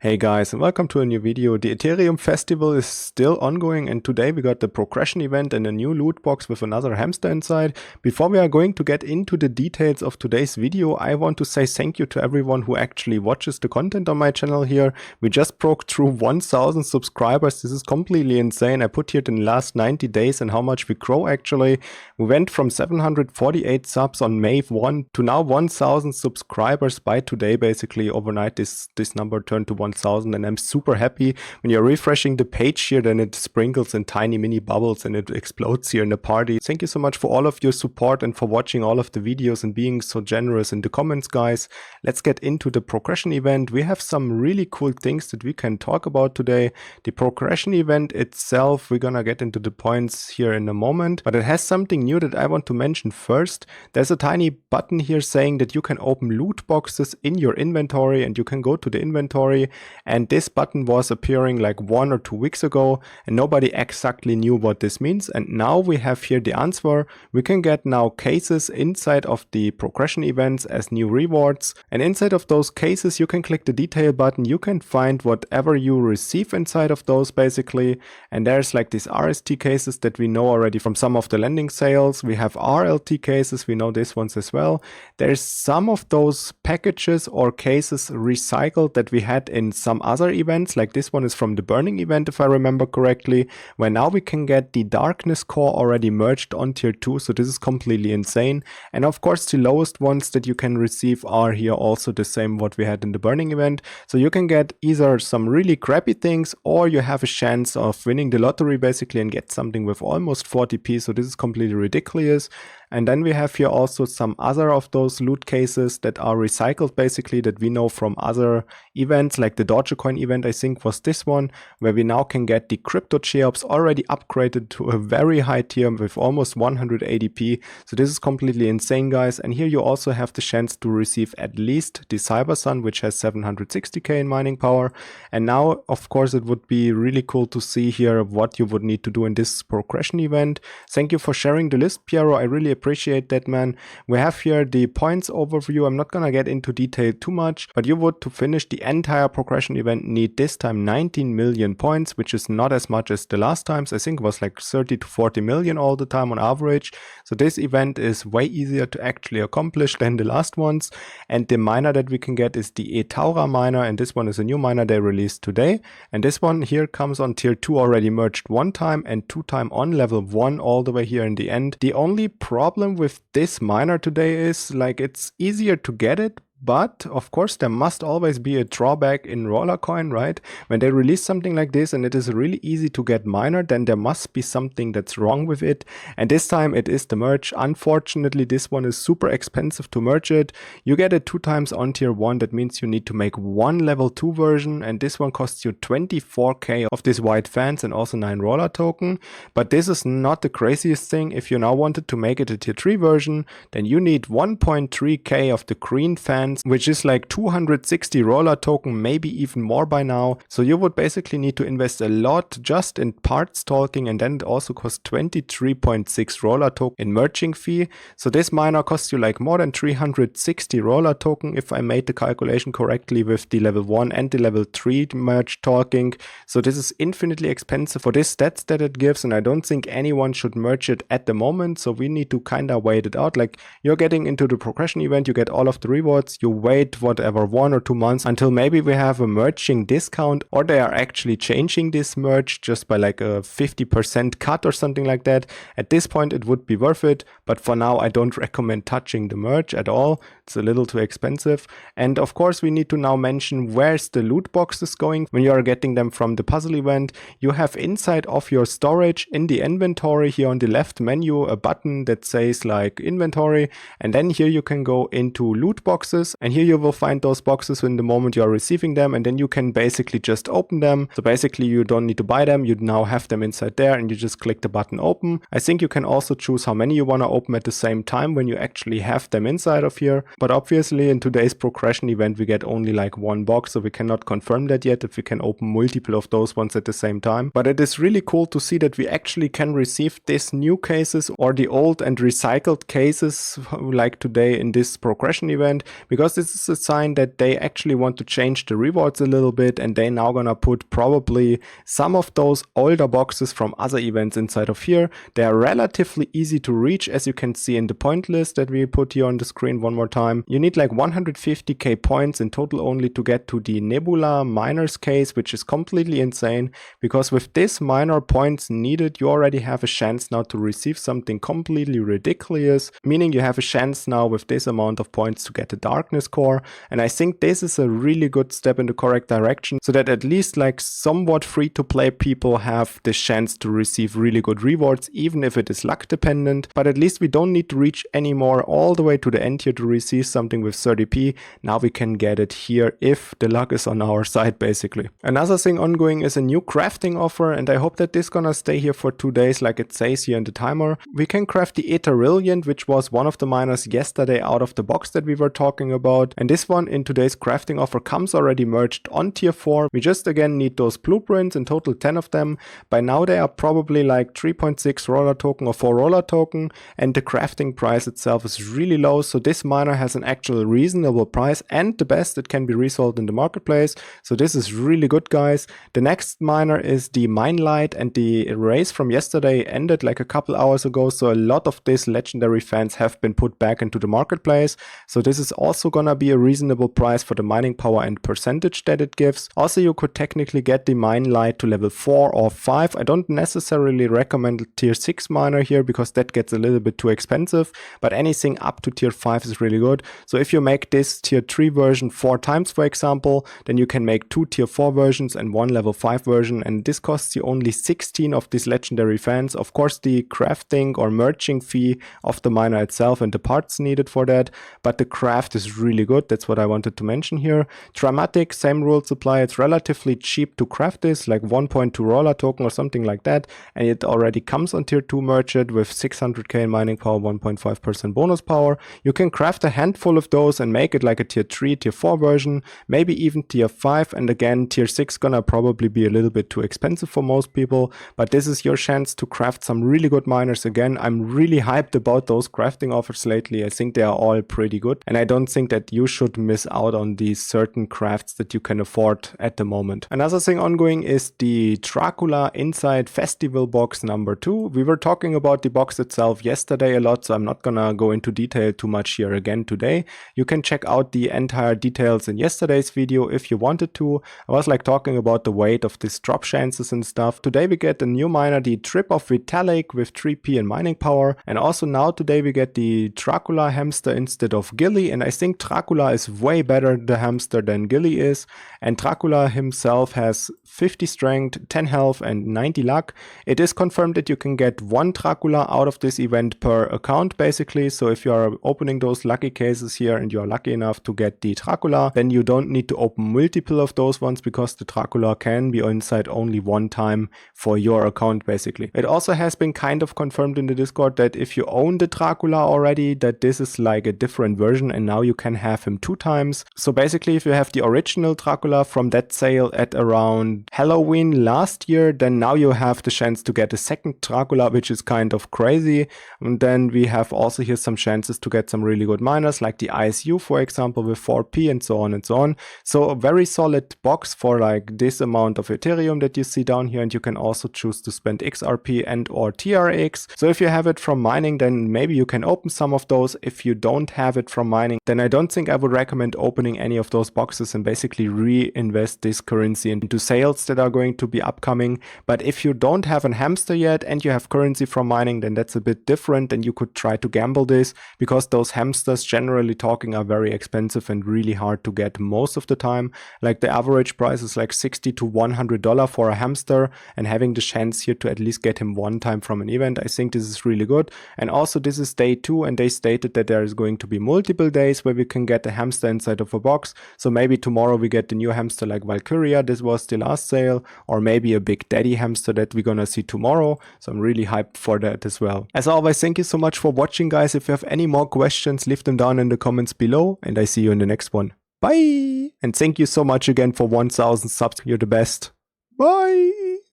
Hey guys, and welcome to a new video. The Ethereum Festival is still ongoing, and today we got the progression event and a new loot box with another hamster inside. Before we are going to get into the details of today's video, I want to say thank you to everyone who actually watches the content on my channel here. We just broke through 1000 subscribers. This is completely insane. I put here the last 90 days and how much we grow actually. We went from 748 subs on May 1 to now 1000 subscribers by today. Basically overnight this number turned to 1000, and I'm super happy. When you're refreshing the page here, then it sprinkles in tiny mini bubbles and it explodes here in the party. Thank you so much for all of your support and for watching all of the videos and being so generous in the comments, guys. Let's get into the progression event. We have some really cool things that we can talk about today. The progression event itself, we're gonna get into the points here in a moment, but it has something new that I want to mention first. There's a tiny button here saying that you can open loot boxes in your inventory, and you can go to the inventory, and this button was appearing like 1 or 2 weeks ago and nobody exactly knew what this means. And now we have here the answer. We can get now cases inside of the progression events as new rewards, and inside of those cases you can click the detail button. You can find whatever you receive inside of those basically, and there's like these RST cases that we know already from some of the lending sales. We have RLT cases, we know these ones as well. There's some of those packages or cases recycled that we had in some other events, like this one is from the burning event if I remember correctly, where now we can get the darkness core already merged on tier 2, so this is completely insane. And of course the lowest ones that you can receive are here also the same what we had in the burning event, so you can get either some really crappy things or you have a chance of winning the lottery basically and get something with almost 40p, so this is completely ridiculous. And then we have here also some other of those loot cases that are recycled basically, that we know from other events, like the RollerCoin event I think was this one, where we now can get the crypto cheops already upgraded to a very high tier with almost 180p. So this is completely insane, guys. And here you also have the chance to receive at least the Cyber Sun, which has 760k in mining power. And now of course it would be really cool to see here what you would need to do in this progression event. Thank you for sharing the list, Piero. I really appreciate that, man. We have here the points overview. I'm not gonna get into detail too much, but you would, to finish the entire progression event, need this time 19 million points, which is not as much as the last times. I think it was like 30 to 40 million all the time on average. So this event is way easier to actually accomplish than the last ones. And the miner that we can get is the Etaura miner, and this one is a new miner they released today. And this one here comes on tier 2 already merged 1 time and 2 time on level 1 all the way here in the end. The only problem with this miner today is like it's easier to get it, but of course there must always be a drawback in RollerCoin, right? When they release something like this and it is really easy to get miner, then there must be something that's wrong with it. And this time it is the merge. Unfortunately, this one is super expensive to merge it. You get it 2 times on tier 1. That means you need to make 1 level 2 version, and this one costs you 24k of this white fans and also 9 roller token. But this is not the craziest thing. If you now wanted to make it a tier 3 version, then you need 1.3k of the green fans, which is like 260 roller token, maybe even more by now. So you would basically need to invest a lot just in parts talking, and then it also costs 23.6 roller token in merging fee. So this miner costs you like more than 360 roller token if I made the calculation correctly with the level 1 and the level 3 merge talking. So this is infinitely expensive for this stats that it gives, and I don't think anyone should merge it at the moment. So we need to kind of wait it out. Like, you're getting into the progression event, you get all of the rewards, you wait whatever 1 or 2 months until maybe we have a merging discount, or they are actually changing this merge just by like a 50% cut or something like that. At this point it would be worth it, but for now I don't recommend touching the merge at all. It's a little too expensive. And of course we need to now mention where's the loot boxes going when you are getting them from the puzzle event. You have inside of your storage in the inventory here on the left menu a button that says like inventory, and then here you can go into loot boxes, and here you will find those boxes in the moment you are receiving them, and then you can basically just open them. So basically you don't need to buy them, you now have them inside there and you just click the button open. I think you can also choose how many you want to open at the same time when you actually have them inside of here, but obviously in today's progression event we get only like 1 box, so we cannot confirm that yet if we can open multiple of those ones at the same time. But it is really cool to see that we actually can receive these new cases or the old and recycled cases like today in this progression event, because this is a sign that they actually want to change the rewards a little bit, and they now gonna put probably some of those older boxes from other events inside of here. They are relatively easy to reach, as you can see in the point list that we put here on the screen one more time. You need like 150k points in total only to get to the Nebula miners case, which is completely insane, because with this minor points needed, you already have a chance now to receive something completely ridiculous, meaning you have a chance now with this amount of points to get a darkness core. And I think this is a really good step in the correct direction, so that at least like somewhat free to play people have the chance to receive really good rewards, even if it is luck dependent. But at least we don't need to reach anymore all the way to the end here to receive something with 30p. Now we can get it here if the luck is on our side, basically. Another thing ongoing is a new crafting offer, and I hope that this gonna stay here for 2 days like it says here in the timer. We can craft the Ethereum, which was one of the miners yesterday out of the box that we were talking about, and this one in today's crafting offer comes already merged on tier 4. We just again need those blueprints, in total 10 of them. By now they are probably like 3.6 roller token or 4 roller token, and the crafting price itself is really low, so this miner has an actual reasonable price, and the best, it can be resold in the marketplace. So this is really good, guys. The next miner is the Mine Light, and the race from yesterday ended like a couple hours ago, so a lot of these legendary fans have been put back into the marketplace. So this is also gonna be a reasonable price for the mining power and percentage that it gives. Also, you could technically get the Mine Light to level 4 or 5. I don't necessarily recommend tier 6 miner here because that gets a little bit too expensive, but anything up to tier 5 is really good. So if you make this tier 3 version 4 times, for example, then you can make 2 tier 4 versions and 1 level 5 version, and this costs you only 16 of these legendary fans. Of course, the crafting or merging fee of the miner itself and the parts needed for that, but the craft is really good. That's what I wanted to mention here. Dramatic, same rule supply. It's relatively cheap to craft this, like 1.2 roller token or something like that, and it already comes on tier 2 merged with 600k in mining power, 1.5% bonus power. You can craft a handful of those and make it like a tier 3, tier 4 version, maybe even tier 5, and again tier 6 gonna probably be a little bit too expensive for most people, but this is your chance to craft some really good miners again. I'm really hyped about those crafting offers lately. I think they are all pretty good, and I don't think that you should miss out on these certain crafts that you can afford at the moment. Another thing ongoing is the Dracula Inside Festival box number 2. We were talking about the box itself yesterday a lot, so I'm not gonna go into detail too much here again today. You can check out the entire details in yesterday's video if you wanted to. I was like talking about the weight of these drop chances and stuff. Today we get a new miner, the Trip of Vitalik with 3p in mining power, and also now today we get the Dracula hamster instead of Gilly, and I think Dracula is way better the hamster than Gilly is, and Dracula himself has 50 strength, 10 health and 90 luck. It is confirmed that you can get 1 Dracula out of this event per account basically, so if you are opening those lucky cases here and you are lucky enough to get the Dracula, then you don't need to open multiple of those ones because the Dracula can be inside only 1 time for your account basically. It also has been kind of confirmed in the Discord that if you own the Dracula already, that this is like a different version and now you can have him 2 times. So basically if you have the original Dracula from that sale at around Halloween last year, then now you have the chance to get a second Dracula, which is kind of crazy. And then we have also here some chances to get some really good miners like the ISU, for example, with 4p and so on and so on. So a very solid box for like this amount of Ethereum that you see down here, and you can also choose to spend XRP and or TRX. So if you have it from mining, then maybe you can open some of those. If you don't have it from mining, then I don't think I would recommend opening any of those boxes and basically reinvest this currency into sales that are going to be upcoming. But if you don't have a hamster yet and you have currency from mining, then that's a bit different, and you could try to gamble this, because those hamsters, generally talking, are very expensive and really hard to get most of the time. Like the average price is like $60 to $100 for a hamster, and having the chance here to at least get him 1 time from an event, I think this is really good. And also this is day 2, and they stated that there is going to be multiple days where we can get a hamster inside of a box. So maybe tomorrow we get the new hamster like Valkyria, this was the last sale, or maybe a big daddy hamster that we're gonna see tomorrow. So I'm really hyped for that as well. As always, thank you so much for watching, guys. If you have any more questions, leave them down in the comments below, and I see you in the next one. Bye! And thank you so much again for 1000 subs. You're the best. Bye!